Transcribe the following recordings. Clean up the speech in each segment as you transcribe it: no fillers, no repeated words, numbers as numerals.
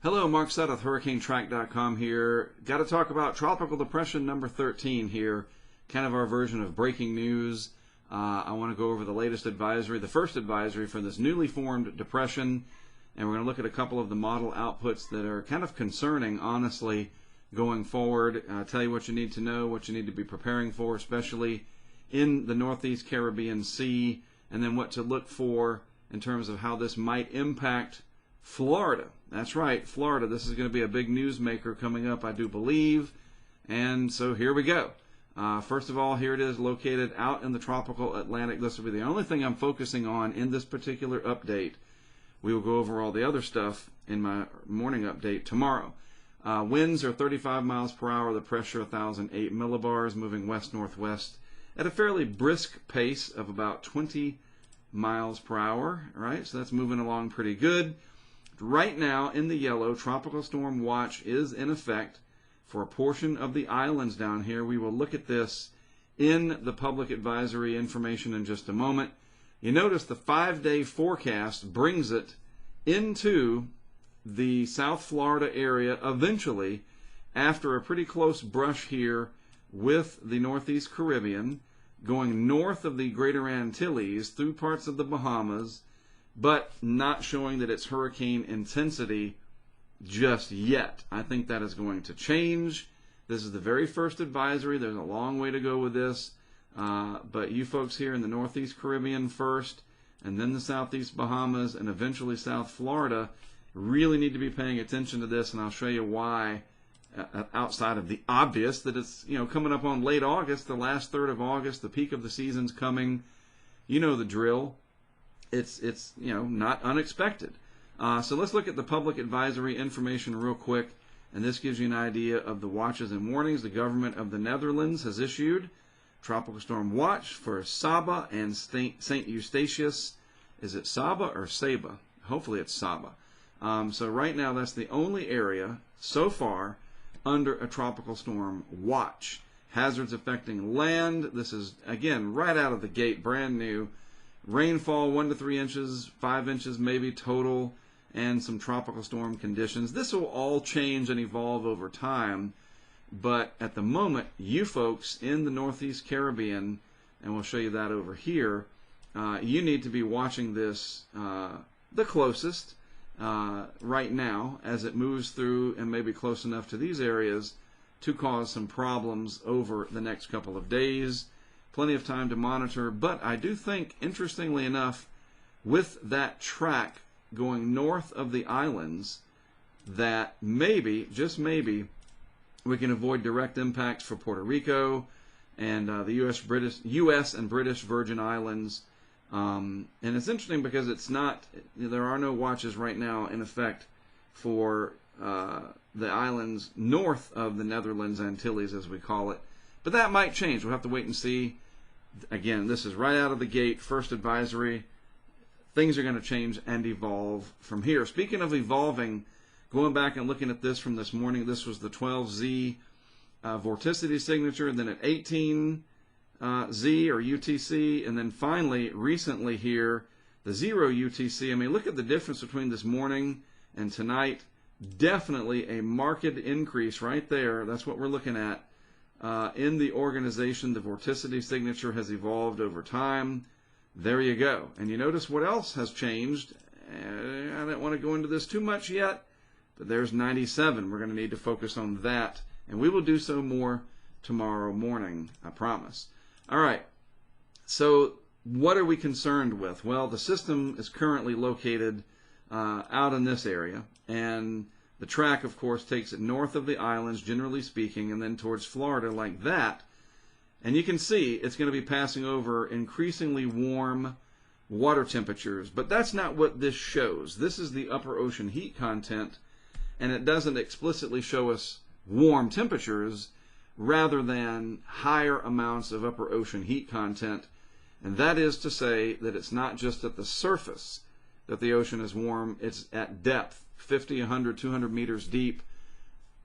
Hello, Mark Sudduth, HurricaneTrack.com here. Got to talk about Tropical Depression number 13 here, kind of our version of breaking news. I want to go over the latest advisory, the first advisory for this newly formed depression, and we're going to look at a couple of the model outputs that are kind of concerning, honestly, going forward. Tell you what you need to know, what you need to be preparing for, especially in the Northeast Caribbean Sea, and then what to look for in terms of how this might impact Florida. That's right, Florida. This is going to be a big newsmaker coming up, I do believe. And so here we go. First of all, here it is located out in the tropical Atlantic. This will be the only thing I'm focusing on in this particular update. We will go over all the other stuff in my morning update tomorrow. Winds are 35 miles per hour. The pressure 1,008 millibars, moving west-northwest at a fairly brisk pace of about 20 miles per hour. Right, so that's moving along pretty good. Right now, in the yellow, Tropical Storm Watch is in effect for a portion of the islands down here. We will look at this in the public advisory information in just a moment. You notice the 5-day forecast brings it into the South Florida area eventually, after a pretty close brush here with the Northeast Caribbean, going north of the Greater Antilles through parts of the Bahamas, but not showing that it's hurricane intensity just yet. I think that is going to change. This is the very first advisory. There's a long way to go with this. But you folks here in the Northeast Caribbean first, and then the Southeast Bahamas, and eventually South Florida, really need to be paying attention to this, and I'll show you why, outside of the obvious, that it's coming up on late August, the last third of August, the peak of the season's coming. You know the drill. It's not unexpected. So let's look at the public advisory information real quick, and this gives you an idea of the watches and warnings the government of the Netherlands has issued. Tropical Storm Watch for Saba and St. Eustatius. Is it Saba or Saba? Hopefully it's Saba. So right now that's the only area so far under a Tropical Storm Watch. Hazards affecting land. This is, again, right out of the gate, brand new. Rainfall 1 to 3 inches, 5 inches maybe total, and some tropical storm conditions. This will all change and evolve over time, but at the moment, you folks in the Northeast Caribbean, and we'll show you that over here, you need to be watching this the closest right now as it moves through and maybe close enough to these areas to cause some problems over the next couple of days. Plenty of time to monitor, but I do think, interestingly enough, with that track going north of the islands, that maybe, just maybe, we can avoid direct impacts for Puerto Rico and the U.S. and British Virgin Islands. And it's interesting because it's not, there are no watches right now in effect for the islands north of the Netherlands Antilles, as we call it. But that might change. We'll have to wait and see. Again, this is right out of the gate, first advisory. Things are going to change and evolve from here. Speaking of evolving, going back and looking at this from this morning, this was the 12Z vorticity signature, and then at 18Z or UTC, and then finally, recently here, the 0 UTC. I mean, look at the difference between this morning and tonight. Definitely a marked increase right there. That's what we're looking at. In the organization, the vorticity signature has evolved over time. There you go. And you notice what else has changed. I don't want to go into this too much yet, but there's 97. We're going to need to focus on that, and we will do so more tomorrow morning, I promise. All right. So what are we concerned with? Well, the system is currently located out in this area, and the track, of course, takes it north of the islands, generally speaking, and then towards Florida like that. And you can see it's going to be passing over increasingly warm water temperatures. But that's not what this shows. This is the upper ocean heat content, and it doesn't explicitly show us warm temperatures rather than higher amounts of upper ocean heat content. And that is to say that it's not just at the surface that the ocean is warm, it's at depth, 50, 100, 200 meters deep,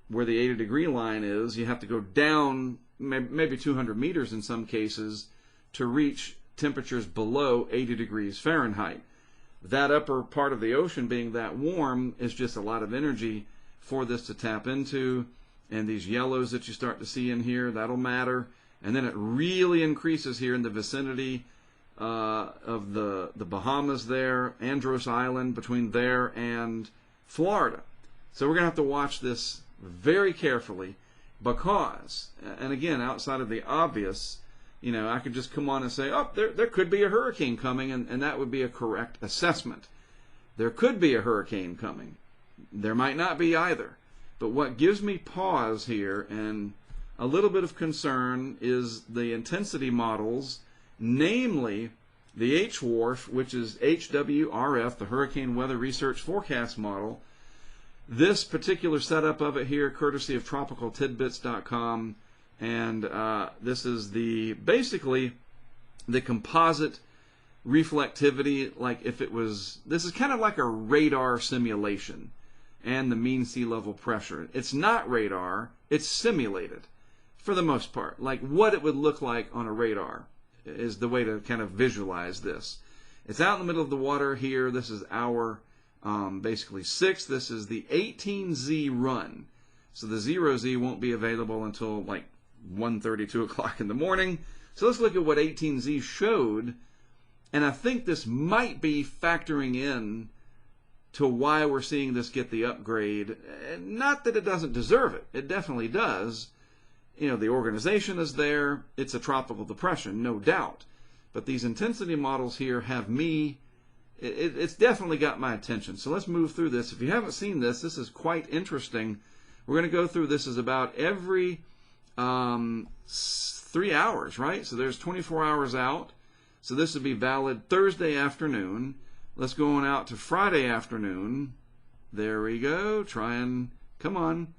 where the 80-degree line is. You have to go down maybe 200 meters in some cases to reach temperatures below 80 degrees Fahrenheit. that upper part of the ocean being that warm is just a lot of energy for this to tap into. And these yellows that you start to see in here, that'll matter. And then it really increases here in the vicinity of the Bahamas there, Andros Island, between there and Florida. So we're going to have to watch this very carefully because, and again, outside of the obvious, I could just come on and say, oh, there could be a hurricane coming, and that would be a correct assessment. There could be a hurricane coming. There might not be either. But what gives me pause here and a little bit of concern is the intensity models, namely the HWRF, which is HWRF, the Hurricane Weather Research Forecast Model. This particular setup of it here, courtesy of tropicaltidbits.com, and this is basically the composite reflectivity, like if it was, this is kind of like a radar simulation, and the mean sea level pressure. It's not radar, it's simulated for the most part. Like what it would look like on a radar is the way to kind of visualize this. It's out in the middle of the water here. This is our basically 6. This is the 18Z run. So the 0Z won't be available until like 1:30, 2 o'clock in the morning. So let's look at what 18Z showed. And I think this might be factoring in to why we're seeing this get the upgrade. Not that it doesn't deserve it. It definitely does. The organization is there. It's a tropical depression, no doubt. But these intensity models here have me, it's definitely got my attention. So let's move through this. If you haven't seen this, this is quite interesting. We're going to go through this is about every 3 hours, right? So there's 24 hours out. So this would be valid Thursday afternoon. Let's go on out to Friday afternoon. There we go. Come on.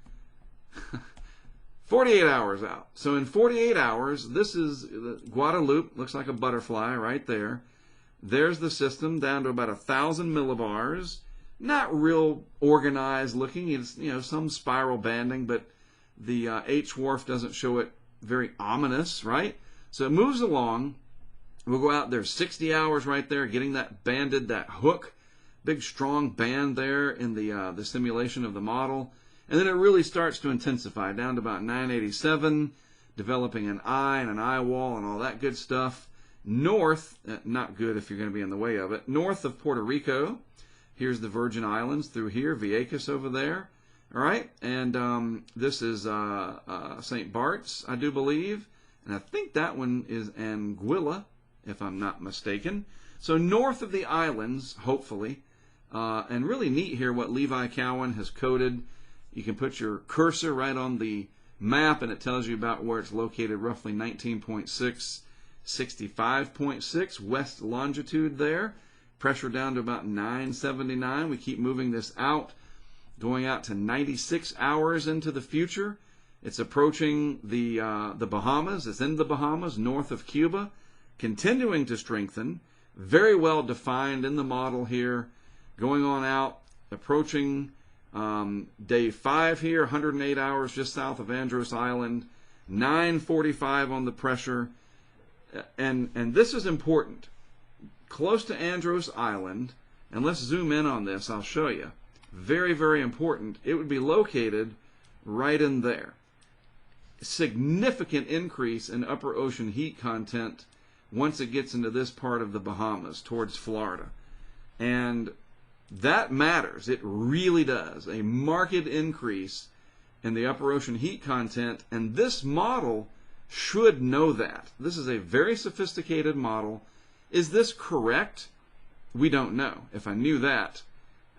48 hours out. So in 48 hours, this is Guadalupe. Looks like a butterfly right there. There's the system down to about 1,000 millibars. Not real organized looking. It's, some spiral banding, but the HWRF doesn't show it very ominous, right? So it moves along. We'll go out there 60 hours right there, getting that banded, that hook, big strong band there in the simulation of the model. And then it really starts to intensify down to about 987, developing an eye and an eye wall and all that good stuff. North, not good if you're going to be in the way of it, north of Puerto Rico. Here's the Virgin Islands through here, Vieques over there. All right, and this is St. Bart's, I do believe. And I think that one is Anguilla, if I'm not mistaken. So north of the islands, hopefully. And really neat here what Levi Cowan has coded. You can put your cursor right on the map, and it tells you about where it's located, roughly 19.6, 65.6 west longitude there. Pressure down to about 979. We keep moving this out, going out to 96 hours into the future. It's approaching the Bahamas. It's in the Bahamas, north of Cuba, continuing to strengthen. Very well defined in the model here. Going on out, approaching day 5 here, 108 hours just south of Andros Island, 945 on the pressure. And this is important. Close to Andros Island, and let's zoom in on this, I'll show you. Very, very important. It would be located right in there. Significant increase in upper ocean heat content once it gets into this part of the Bahamas, towards Florida. And that matters. It really does. A marked increase in the upper ocean heat content, and this model should know that. This is a very sophisticated model. Is this correct? We don't know. If I knew that,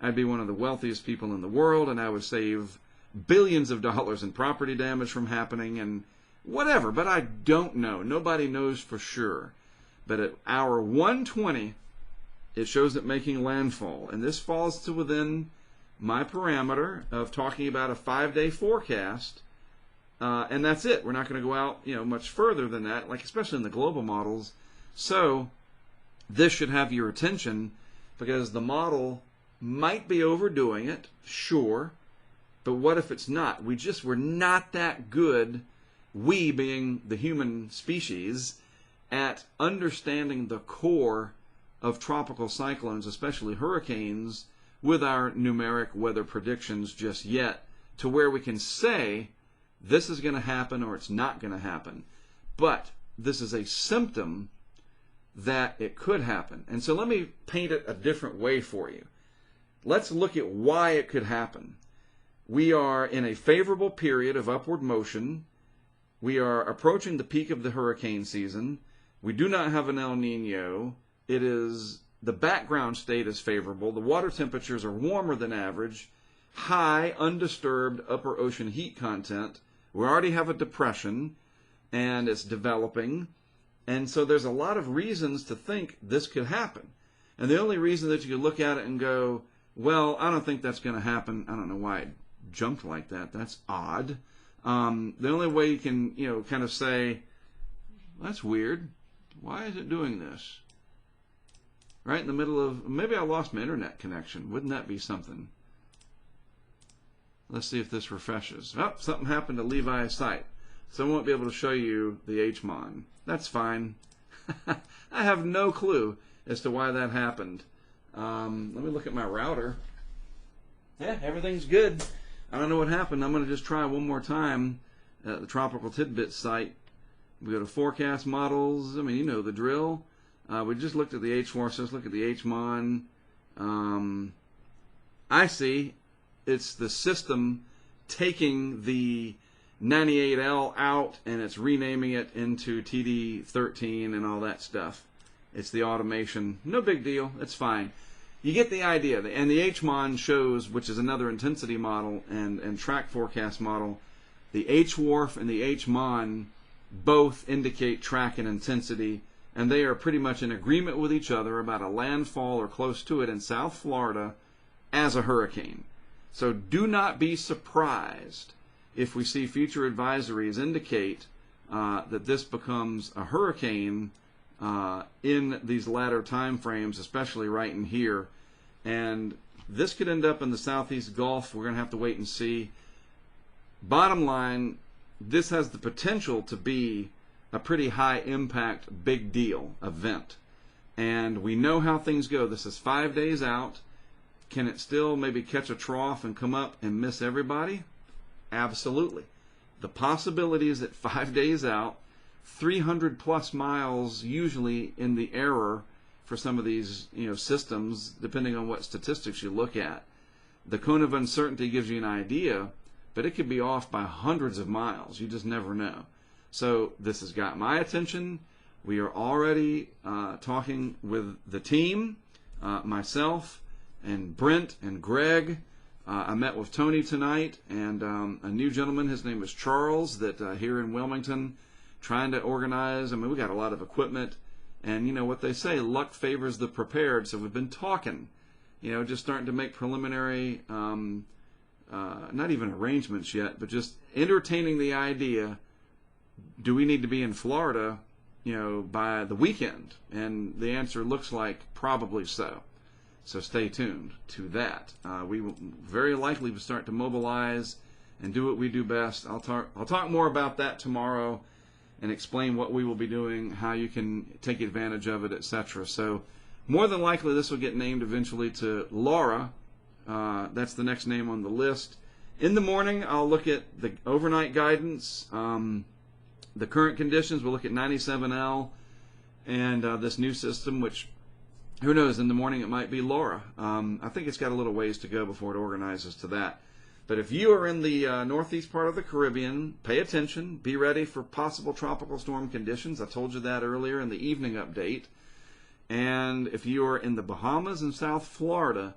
I'd be one of the wealthiest people in the world, and I would save billions of dollars in property damage from happening and whatever, but I don't know. Nobody knows for sure. But at hour 120, it shows it making landfall, and this falls to within my parameter of talking about a 5-day forecast, and that's it. We're not going to go out, much further than that, like especially in the global models. So this should have your attention because the model might be overdoing it, sure, but what if it's not? We're not that good, we being the human species, at understanding the core of tropical cyclones, especially hurricanes, with our numeric weather predictions just yet, to where we can say this is going to happen or it's not going to happen. But this is a symptom that it could happen. And so let me paint it a different way for you. Let's look at why it could happen. We are in a favorable period of upward motion. We are approaching the peak of the hurricane season. We do not have an El Nino. The background state is favorable. The water temperatures are warmer than average. High, undisturbed upper ocean heat content. We already have a depression, and it's developing. And so there's a lot of reasons to think this could happen. And the only reason that you could look at it and go, well, I don't think that's going to happen. I don't know why it jumped like that. That's odd. The only way you can, kind of say, that's weird. Why is it doing this? Right in the middle of, maybe I lost my internet connection. Wouldn't that be something? Let's see if this refreshes. Oh, something happened to Levi's site. So I won't be able to show you the HMON. That's fine. I have no clue as to why that happened. Let me look at my router. Yeah, everything's good. I don't know what happened. I'm going to just try one more time at the Tropical Tidbits site. We go to forecast models. I mean, you know the drill. We just looked at the H4, so let's look at the HMON. I see it's the system taking the 98L out and it's renaming it into TD13 and all that stuff. It's the automation. No big deal. It's fine. You get the idea. And the HMON shows, which is another intensity model and track forecast model, the HWRF and the HMON both indicate track and intensity, and they are pretty much in agreement with each other about a landfall or close to it in South Florida as a hurricane. So do not be surprised if we see future advisories indicate that this becomes a hurricane in these latter time frames, especially right in here. And this could end up in the Southeast Gulf. We're going to have to wait and see. Bottom line, this has the potential to be a pretty high impact, big deal event. And we know how things go. This is 5 days out. Can it still maybe catch a trough and come up and miss everybody? Absolutely. The possibility is that 5 days out, 300 plus miles usually in the error for some of these systems, depending on what statistics you look at. The cone of uncertainty gives you an idea, but it could be off by hundreds of miles. You just never know. So this has got my attention. We are already talking with the team, myself and Brent and Greg. I met with Tony tonight and a new gentleman. His name is Charles, that here in Wilmington, trying to organize. I mean, we got a lot of equipment, and you know what they say, luck favors the prepared. So we've been talking, just starting to make preliminary, not even arrangements yet, but just entertaining the idea. Do we need to be in Florida, by the weekend? And the answer looks like probably so. So stay tuned to that. We will very likely start to mobilize and do what we do best. I'll talk more about that tomorrow and explain what we will be doing, how you can take advantage of it, etc. So more than likely this will get named eventually to Laura. That's the next name on the list. In the morning, I'll look at the overnight guidance, the current conditions. We'll look at 97L and this new system, which, who knows, in the morning it might be Laura. I think it's got a little ways to go before it organizes to that. But if you are in the northeast part of the Caribbean, pay attention. Be ready for possible tropical storm conditions. I told you that earlier in the evening update. And if you are in the Bahamas and South Florida,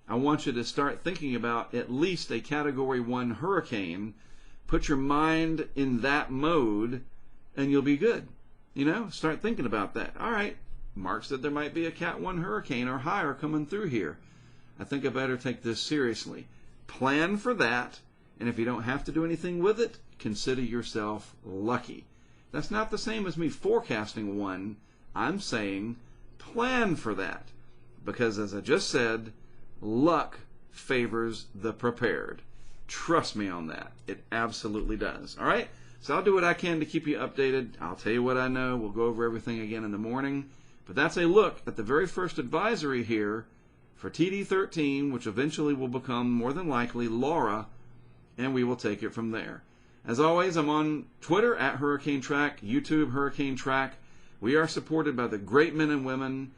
I want you to start thinking about at least a Category 1 hurricane. Put your mind in that mode, and you'll be good. Start thinking about that. All right, Mark said there might be a Cat 1 hurricane or higher coming through here. I think I better take this seriously. Plan for that, and if you don't have to do anything with it, consider yourself lucky. That's not the same as me forecasting one. I'm saying plan for that, because as I just said, luck favors the prepared. Trust me on that. It absolutely does. All right? So I'll do what I can to keep you updated. I'll tell you what I know. We'll go over everything again in the morning. But that's a look at the very first advisory here for TD13, which eventually will become, more than likely, Laura, and we will take it from there. As always, I'm on Twitter at HurricaneTrack, YouTube HurricaneTrack. We are supported by the great men and women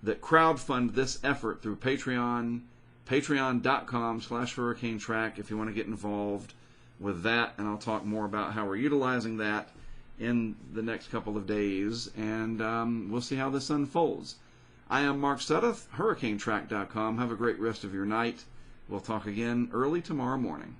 that crowdfund this effort through Patreon, patreon.com/HurricaneTrack if you want to get involved with that, and I'll talk more about how we're utilizing that in the next couple of days, and we'll see how this unfolds. I am Mark Sudduth, HurricaneTrack.com. Have a great rest of your night. We'll talk again early tomorrow morning.